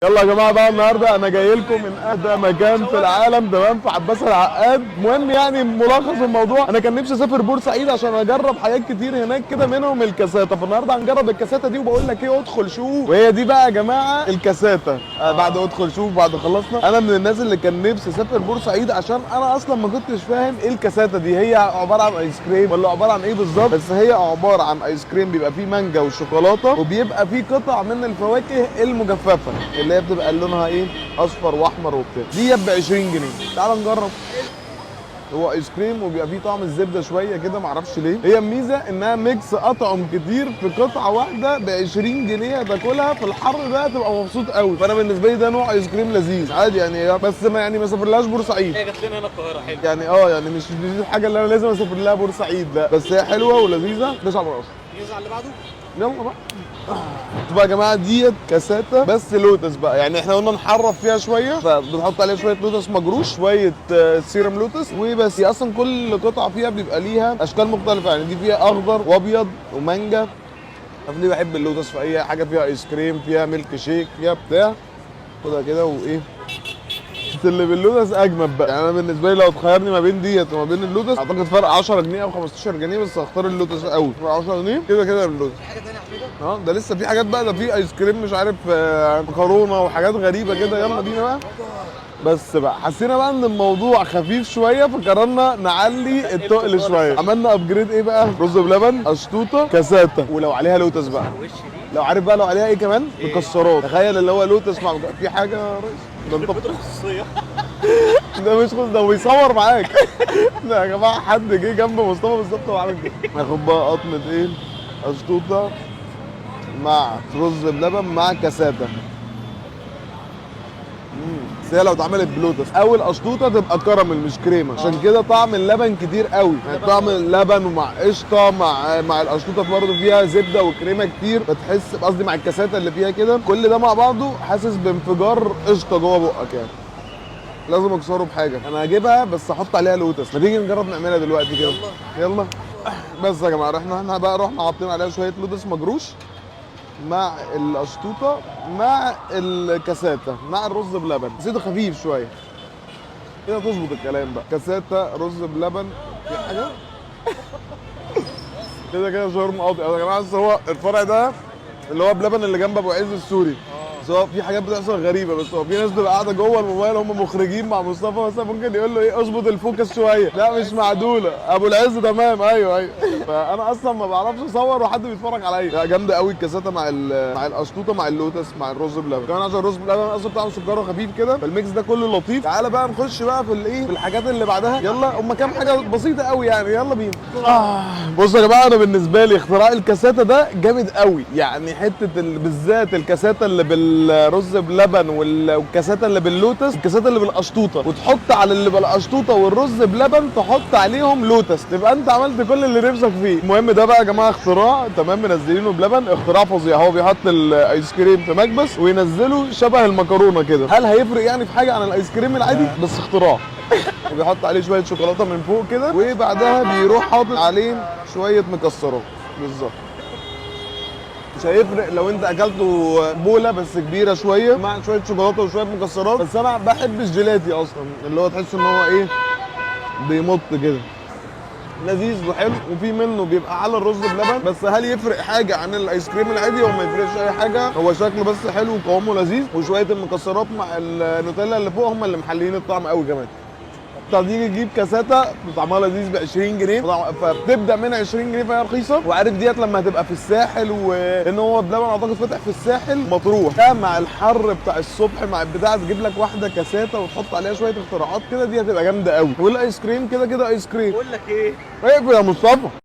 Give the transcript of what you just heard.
يلا يا جماعه بقى، النهارده انا جاي لكم من اهدى مكان في العالم، تمام؟ في عباس العقاد. المهم يعني ملخص الموضوع، انا كان نفسي اسافر بورسعيد عشان اجرب حاجات كتير هناك كده، منهم الكاساتا. فالنهارده هنجرب الكاساتا دي، وبقول لك ايه، ادخل شوف. وهي دي بقى يا جماعه الكاساتا. بعد ادخل شوف، بعد خلصنا، انا من الناس اللي كان نفسي اسافر بورسعيد عشان انا اصلا ما كنتش فاهم ايه الكاساتا دي. هي عباره عن ايس كريم ولا عباره عن ايه بالظبط؟ بس هي عباره عن ايس كريم بيبقى فيه مانجا وشوكولاته، وبيبقى فيه قطع من الفواكه المجففه اللي هي بتبقى لونها ايه، اصفر واحمر وبتاع. دي ب 20 جنيه. تعال نجرب. هو ايس كريم وبيبقى فيه طعم الزبده شويه كده، معرفش ليه. هي الميزه انها ميكس اطعم كتير في قطعه واحده ب 20 جنيه. تاكلها في الحر ده تبقى مبسوط قوي. فانا بالنسبه لي ده نوع ايس كريم لذيذ عادي يعني، بس ما سافرلهاش بورسعيد. هي جت لنا هنا القاهره حلو يعني يعني مش دي الحاجه اللي انا لازم اسافر لها بورسعيد، لا، بس هي حلوه ولذيذه. ده شعب مصر. ننزل على اللي بعده. يلا بقى. بقى يا جماعه ديت كاساتا بس لوتس بقى، يعني احنا قلنا نحرف فيها شويه، فبنحط عليها شويه لوتس مجروش، شويه سيرم لوتس وبس. هي اصلا كل قطعه فيها بيبقى ليها اشكال مختلفه، يعني دي فيها اخضر وابيض ومانجا. ليه بحب اللوتس في اي حاجه فيها ايس كريم، فيها ميلك شيك، فيها بتاع. خدها كده وايه، اللي باللوتس اجمد بقى. يعني انا بالنسبه لي لو تخيرني ما بين ديت وما بين اللوتس، اعتقد فرق 10 جنيه او 15 جنيه، بس هختار اللوتس قوي. 10 جنيه كده كده اللوتس. في حاجه ثانيه يا حميده؟ ده لسه في حاجات بقى، ده في ايس كريم مش عارف مكرونه وحاجات غريبه كده. يلا بينا بقى. بس بقى حسينا بقى ان الموضوع خفيف شويه، فقررنا نعلي التقل شويه. عملنا ابجريد ايه بقى؟ رز بلبن، اشطوطه، كاساتا، ولو عليها لوتس بقى. لو عارف بقى لو عليها ايه كمان؟ مكسرات. تخيل اللي هو لوتس مع في حاجه يا ريس. ده انت خصوصيه. ده مش خصوص، ده بيصور معاك. ده يا جماعه حد جه جنب مصطفى بالظبط وعمل كده. ناخد بقى قطمه ايه؟ اشطوطه مع رز بلبن مع كاساتا. بس هي لو اتعملت بلوتس او القشطوطه تبقى كراميل مش كريمه، عشان كده طعم اللبن كتير قوي. يعني طعم اللبن ومع قشطه مع القشطوطه برضه فيها زبده وكريمه كتير، فتحس قصدي مع الكاساتا اللي فيها كده، كل ده مع بعضه حاسس بانفجار قشطه جوه بقك يعني. لازم اكسره بحاجه. انا هجيبها بس احط عليها لوتس. ما تيجي نجرب نعملها دلوقتي كده؟ يلا. بس يا جماعه احنا بقى رحنا حاطين عليها شويه لوتس مجروش مع القشطوطه مع الكاساتا مع الرز بلبن. زيت خفيف شويه كده تظبط الكلام بقى. كاساتا رز بلبن في حاجه كده كده شاورما قاضي يا جماعه. بس هو الفرع ده اللي هو بلبن اللي جنب ابو عز السوري. بس هو في حاجات بتحصل غريبه، بس هو في ناس بتبقى قاعده جوه الموبايل، هم مخرجين مع مصطفى مثلا، ممكن يقول له ايه، اظبط الفوكس شويه، لا مش معدوله. ابو العز تمام، ايوه. فانا اصلا ما بعرفش اصور وحد بيتفرج عليا. لا جامده قوي الكاساتا مع القشطوطه مع اللوتس مع الرز بلبن كمان، عشان الرز بلبن اصلا بتاعه سكره خفيف كده، فالميكس ده كله لطيف. تعالى بقى نخش بقى في الايه، في الحاجات اللي بعدها. يلا هم كام حاجه بسيطه قوي يعني، يلا بينا. بصوا يا جماعه، انا بالنسبه لي اختراع الكاساتا ده جامد قوي. يعني حته بالذات الكاساتا اللي بالرز بلبن والكاساتا اللي باللوتس، الكاساتا اللي بالقشطوطه، وتحط على اللي بالقشطوطه والرز بلبن تحط عليهم لوتس، تبقى انت عملت كل اللي نفسك فيه. المهم ده بقى يا جماعه اختراع، تمام؟ منزلينه بلبن، اختراع فظيع. هو بيحط الايس كريم في مكبس وينزله شبه المكرونه كده. هل هيفرق يعني في حاجه عن الايس كريم العادي؟ بس اختراع. وبيحط عليه شويه شوكولاته من فوق كده، وبعدها بيروح حاطط عليه شويه مكسرات. بالظبط. مش هيفرق لو انت اكلته بوله بس كبيره شويه مع شويه شوكولاته وشويه مكسرات. بس انا بحب الجيلاتي اصلا، اللي هو تحس ان هو ايه، بيمط كده، لذيذ وحلو. وفي منه بيبقى على الرز بلبن. بس هل يفرق حاجه عن الايس كريم العادي؟ هو ما يفرقش اي حاجه، هو شكله بس حلو وقوامه لذيذ، وشويه المكسرات مع النوتيلا اللي فوق هم اللي محليين الطعم قوي كمان. تيجي تجيب كاساتا طعمها لذيذ ب 20 جنيه، فبتبدا من 20 جنيه، فهي رخيصه. وعارف ديت لما هتبقى في الساحل، وان هو بلبن اعتقد فاتح في الساحل مطروح، ده مع الحر بتاع الصبح مع البتاع، تجيب لك واحده كاساتا وتحط عليها شويه اختراعات كده، دي هتبقى جامده قوي. والايس كريم كده كده ايس كريم. بقول لك ايه، اقفل يا مصطفى.